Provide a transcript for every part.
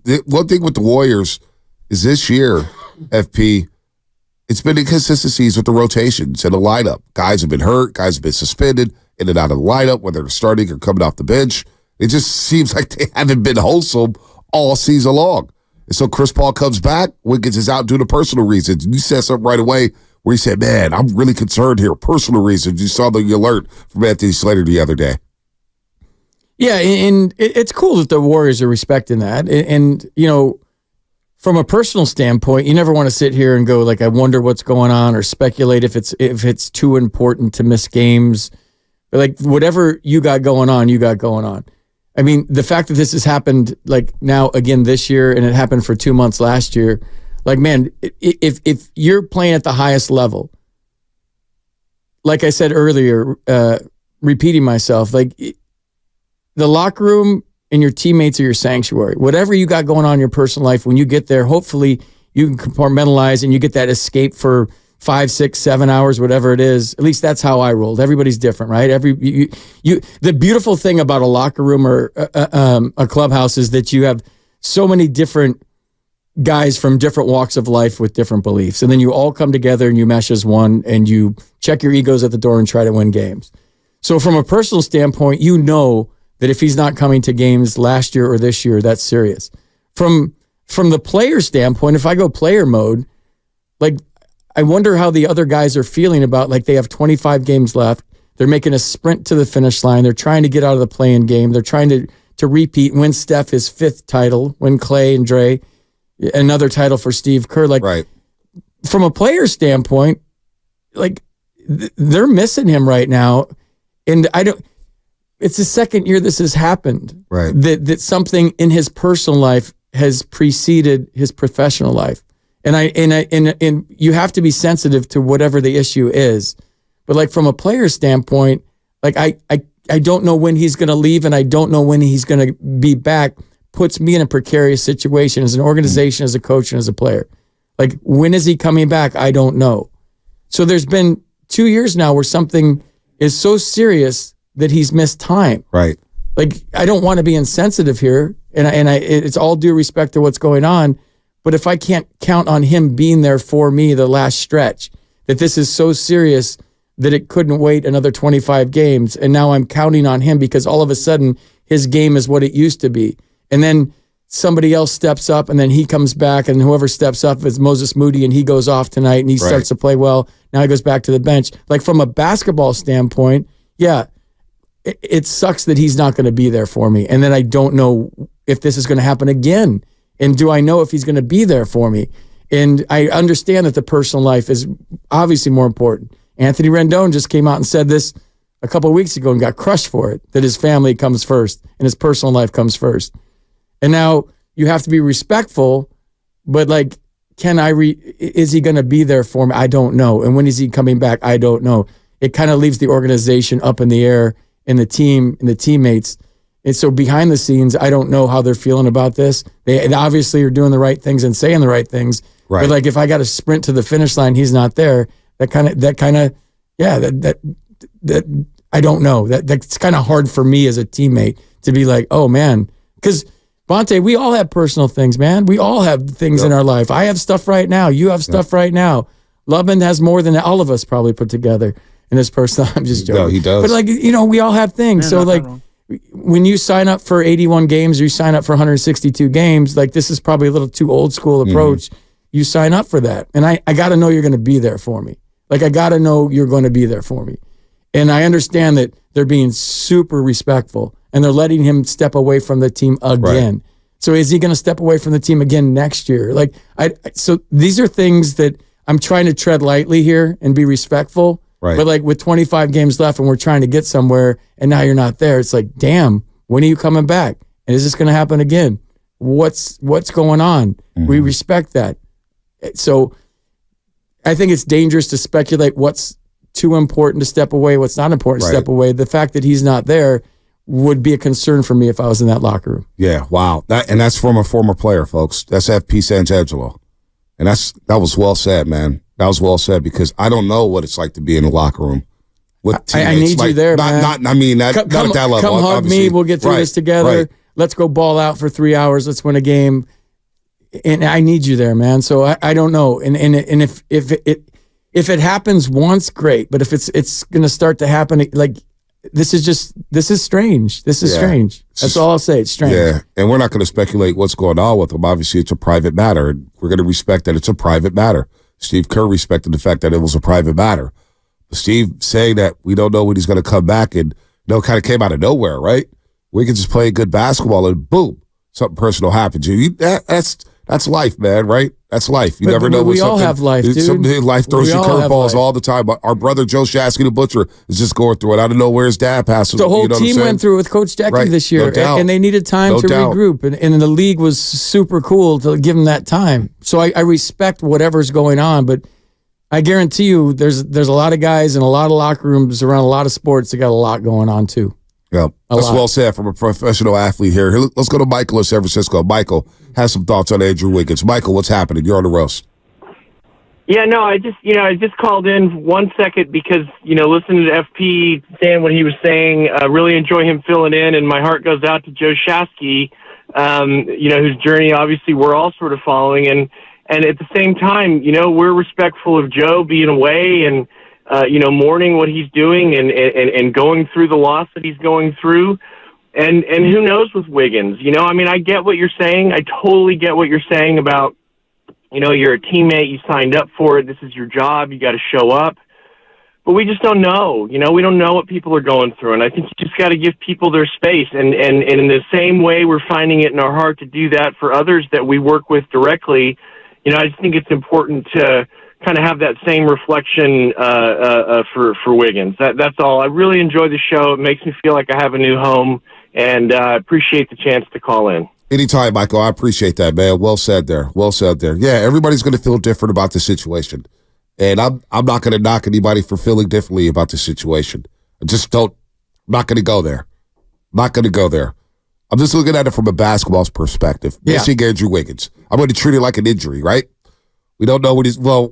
The one thing with the Warriors is this year, FP, it's been inconsistencies with the rotations and the lineup. Guys have been hurt. Guys have been suspended in and out of the lineup, whether they're starting or coming off the bench. It just seems like they haven't been wholesome all season long. And so Chris Paul comes back. Wiggins is out due to personal reasons. You said something right away where you said, man, I'm really concerned here. Personal reasons. You saw the alert from Anthony Slater the other day. Yeah, and it's cool that the Warriors are respecting that. And you know, from a personal standpoint, you never want to sit here and go like, I wonder what's going on or speculate if it's too important to miss games. But like whatever you got going on, you got going on. I mean, the fact that this has happened like now again this year and it happened for 2 months last year, like, man, if you're playing at the highest level, like I said earlier, repeating myself, like the locker room and your teammates are your sanctuary. Whatever you got going on in your personal life, when you get there, hopefully you can compartmentalize and you get that escape for 5, 6, 7 hours, whatever it is. At least that's how I rolled. Everybody's different, right? The beautiful thing about a locker room or a clubhouse is that you have so many different guys from different walks of life with different beliefs. And then you all come together and you mesh as one and you check your egos at the door and try to win games. So from a personal standpoint, you know that if he's not coming to games last year or this year, that's serious. From the player standpoint, if I go player mode, like I wonder how the other guys are feeling about, like, they have 25 games left. They're making a sprint to the finish line. They're trying to get out of the play-in game. They're trying to repeat, win Steph his 5th title, win Clay and Dre another title for Steve Kerr. Like, right. From a player standpoint, like they're missing him right now. And it's the second year this has happened. Right. That something in his personal life has preceded his professional life. And you have to be sensitive to whatever the issue is. But like from a player standpoint, like I don't know when he's going to leave and I don't know when he's going to be back, puts me in a precarious situation as an organization, as a coach, and as a player. Like, when is he coming back? I don't know. So there's been 2 years now where something is so serious that he's missed time. Right. Like, I don't want to be insensitive here, and it's all due respect to what's going on. But if I can't count on him being there for me the last stretch, that this is so serious that it couldn't wait another 25 games, and now I'm counting on him because all of a sudden his game is what it used to be. And then somebody else steps up, and then he comes back, and whoever steps up is Moses Moody, and he goes off tonight, and he starts to play well. Now he goes back to the bench. Like, from a basketball standpoint, yeah, it sucks that he's not going to be there for me. And then I don't know if this is going to happen again. And do I know if he's going to be there for me? And I understand that the personal life is obviously more important. Anthony Rendon just came out and said this a couple of weeks ago and got crushed for it, that his family comes first and his personal life comes first. And now you have to be respectful, but like, is he going to be there for me? I don't know. And when is he coming back? I don't know. It kind of leaves the organization up in the air, and the team and the teammates. And so behind the scenes, I don't know how they're feeling about this. They obviously are doing the right things and saying the right things. Right. But like, if I got to sprint to the finish line, he's not there. That I don't know. That's kind of hard for me as a teammate to be like, oh man, because Bonte, we all have personal things, man. We all have things in our life. I have stuff right now. You have stuff right now. Loveman has more than all of us probably put together in his personal. I'm just joking. No, he does. But like, we all have things. So like, when you sign up for 81 games or you sign up for 162 games, like, this is probably a little too old school approach. Mm-hmm. You sign up for that. And I got to know you're going to be there for me. Like, I got to know you're going to be there for me. And I understand that they're being super respectful and they're letting him step away from the team again. Right. So is he going to step away from the team again next year? Like, so these are things that I'm trying to tread lightly here and be respectful. Right. But like, with 25 games left and we're trying to get somewhere and now you're not there, it's like, damn, when are you coming back? And is this going to happen again? What's going on? Mm-hmm. We respect that. So I think it's dangerous to speculate what's too important to step away, what's not important to step away. The fact that he's not there would be a concern for me if I was in that locker room. Yeah, wow. That's from a former player, folks. That's FP Santangelo. And that was well said, man. That was well said, because I don't know what it's like to be in the locker room with teammates. I need you there, man. Not at that level. Come hug me. We'll get through this together. Right. let's go ball out for 3 hours. Let's win a game. And I need you there, man. So I don't know. And if it happens once, great. But if it's going to start to happen, like, this is strange. This is strange. That's all I'll say. It's strange. Yeah, and we're not going to speculate what's going on with him. Obviously, it's a private matter, and we're going to respect that it's a private matter. Steve Kerr respected the fact that it was a private matter. Steve saying that we don't know when he's going to come back, and kind of came out of nowhere, right? Wiggins is playing good basketball, and boom, something personal happens. That's life, man, right? That's life. You never know. We all have life, dude. Life throws you curveballs all the time. Our brother Joe Shasky, the butcher, is just going through it. I don't know where his dad passed. The whole team went through it with Coach Jackie this year, and they needed time to regroup. And the league was super cool to give them that time. So I respect whatever's going on, but I guarantee you there's a lot of guys in a lot of locker rooms around a lot of sports that got a lot going on too. Yeah, that's well said from a professional athlete here. Let's go to Michael in San Francisco. Michael has some thoughts on Andrew Wiggins. Michael, what's happening? You're on the roast. Yeah, no, I just called in 1 second because, listening to FP saying what he was saying, really enjoy him filling in, and my heart goes out to Joe Shasky, whose journey obviously we're all sort of following, and at the same time, we're respectful of Joe being away and mourning what he's doing and going through the loss that he's going through. And who knows with Wiggins, I get what you're saying. I totally get what you're saying about, you're a teammate, you signed up for it. This is your job. You got to show up, but we just don't know, we don't know what people are going through. And I think you just got to give people their space. And in the same way we're finding it in our heart to do that for others that we work with directly, I just think it's important to kind of have that same reflection for Wiggins. That's all. I really enjoy the show. It makes me feel like I have a new home, and I appreciate the chance to call in. Anytime, Michael. I appreciate that, man. Well said there. Well said there. Yeah, everybody's going to feel different about the situation, and I'm not going to knock anybody for feeling differently about the situation. I'm not going to go there. Not going to go there. I'm just looking at it from a basketball's perspective. Missing Andrew Wiggins. I'm going to treat it like an injury, right? We don't know what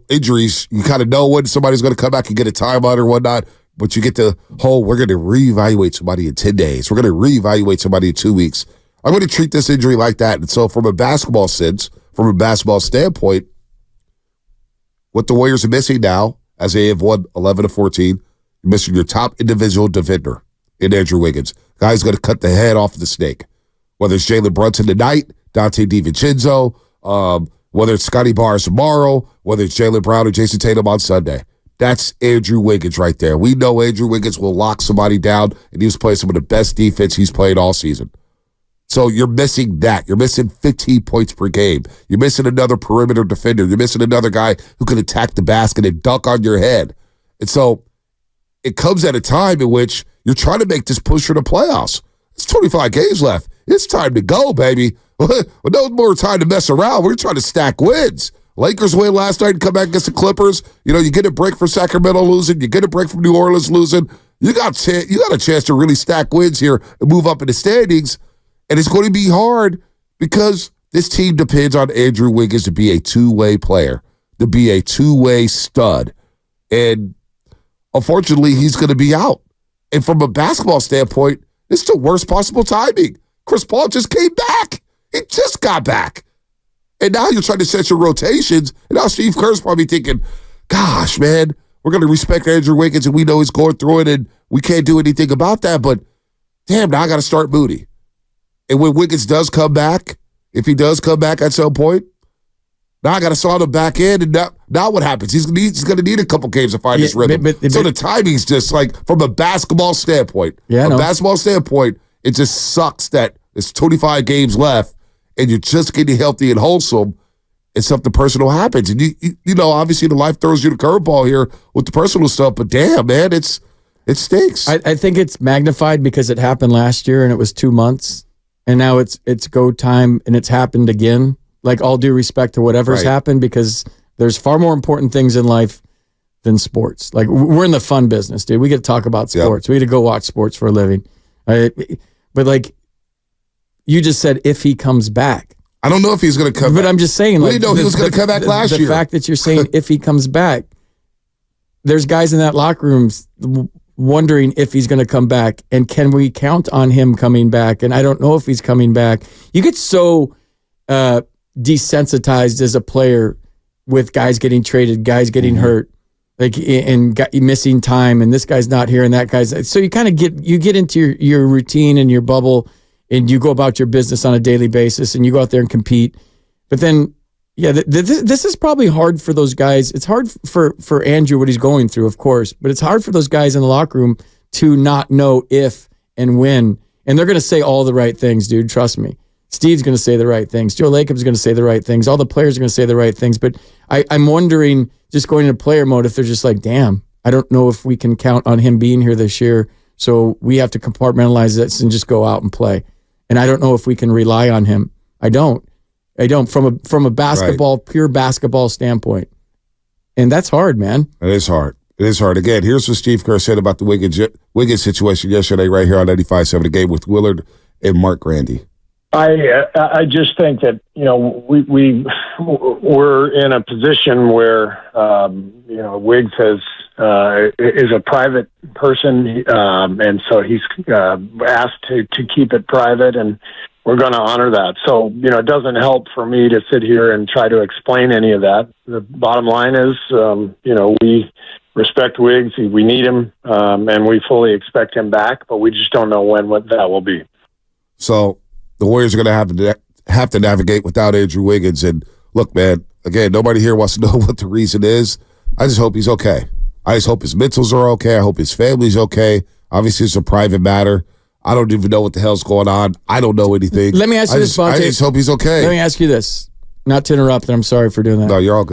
injuries, you kind of know when somebody's going to come back and get a timeout or whatnot, but you get the whole, we're going to reevaluate somebody in 10 days. We're going to reevaluate somebody in 2 weeks. I'm going to treat this injury like that. And so from a basketball standpoint, what the Warriors are missing now, as they have won 11 of 14, you're missing your top individual defender in Andrew Wiggins. Guy's going to cut the head off of the snake. Whether it's Jalen Brunson tonight, Dante DiVincenzo, whether it's Scotty Barnes tomorrow, whether it's Jaylen Brown or Jason Tatum on Sunday. That's Andrew Wiggins right there. We know Andrew Wiggins will lock somebody down, and he was playing some of the best defense he's played all season. So you're missing that. You're missing 15 points per game. You're missing another perimeter defender. You're missing another guy who can attack the basket and dunk on your head. And so it comes at a time in which you're trying to make this push for the playoffs. It's 25 games left. It's time to go, baby. No more time to mess around. We're trying to stack wins. Lakers win last night and come back against the Clippers. You get a break from Sacramento losing. You get a break from New Orleans losing. You got a chance to really stack wins here and move up in the standings. And it's going to be hard because this team depends on Andrew Wiggins to be a two-way player, to be a two-way stud. And unfortunately, he's going to be out. And from a basketball standpoint, it's the worst possible timing. Chris Paul just came back. He just got back. And now you're trying to set your rotations. And now Steve Kerr's probably thinking, gosh, man, we're going to respect Andrew Wiggins and we know he's going through it and we can't do anything about that. But damn, now I got to start Moody. And when Wiggins does come back, if he does come back at some point, now I got to start him back in. And now what happens? He's going to need a couple games to find his rhythm. So the timing's just like, from a basketball standpoint, it just sucks that it's 25 games left and you're just getting healthy and wholesome and something personal happens. And you know, obviously the life throws you the curveball here with the personal stuff, but damn, man, it stinks. I think it's magnified because it happened last year and it was 2 months and now it's go time and it's happened again. Like, all due respect to whatever's happened, because there's far more important things in life than sports. Like, we're in the fun business, dude. We get to talk about sports. Yep. We get to go watch sports for a living. But like you just said, if he comes back. I don't know if he's going to come back. But I'm just saying. We didn't know he was going to come back last year. The fact that you're saying if he comes back, there's guys in that locker room wondering if he's going to come back and can we count on him coming back? And I don't know if he's coming back. You get so desensitized as a player with guys getting traded, guys getting hurt, like and missing time, and this guy's not here and that guy's. So you kind of get into your routine and your bubble, and you go about your business on a daily basis, and you go out there and compete. But then, yeah, this is probably hard for those guys. It's hard for Andrew what he's going through, of course, but it's hard for those guys in the locker room to not know if and when. And they're going to say all the right things, dude. Trust me. Steve's going to say the right things. Joe Lacob's going to say the right things. All the players are going to say the right things. But I'm wondering, just going into player mode, if they're just like, damn, I don't know if we can count on him being here this year. So we have to compartmentalize this and just go out and play. And I don't know if we can rely on him. I don't from a basketball, pure basketball standpoint. And that's hard, man. It is hard. It is hard. Again, here's what Steve Kerr said about the Wiggins situation yesterday right here on 95.7 The Game with Willard and Mark Grandy. I just think that, we're in a position where, Wiggs is a private person. And so he's asked to keep it private, and we're going to honor that. So, it doesn't help for me to sit here and try to explain any of that. The bottom line is, we respect Wiggs. We need him, and we fully expect him back, but we just don't know what that will be. So the Warriors are going to have to navigate without Andrew Wiggins. And look, man, again, nobody here wants to know what the reason is. I just hope he's okay. I just hope his mentals are okay. I hope his family's okay. Obviously, it's a private matter. I don't even know what the hell's going on. I don't know anything. Let me ask you this, Bonte. I just hope he's okay. Let me ask you this. Not to interrupt, and I'm sorry for doing that. No, you're all good.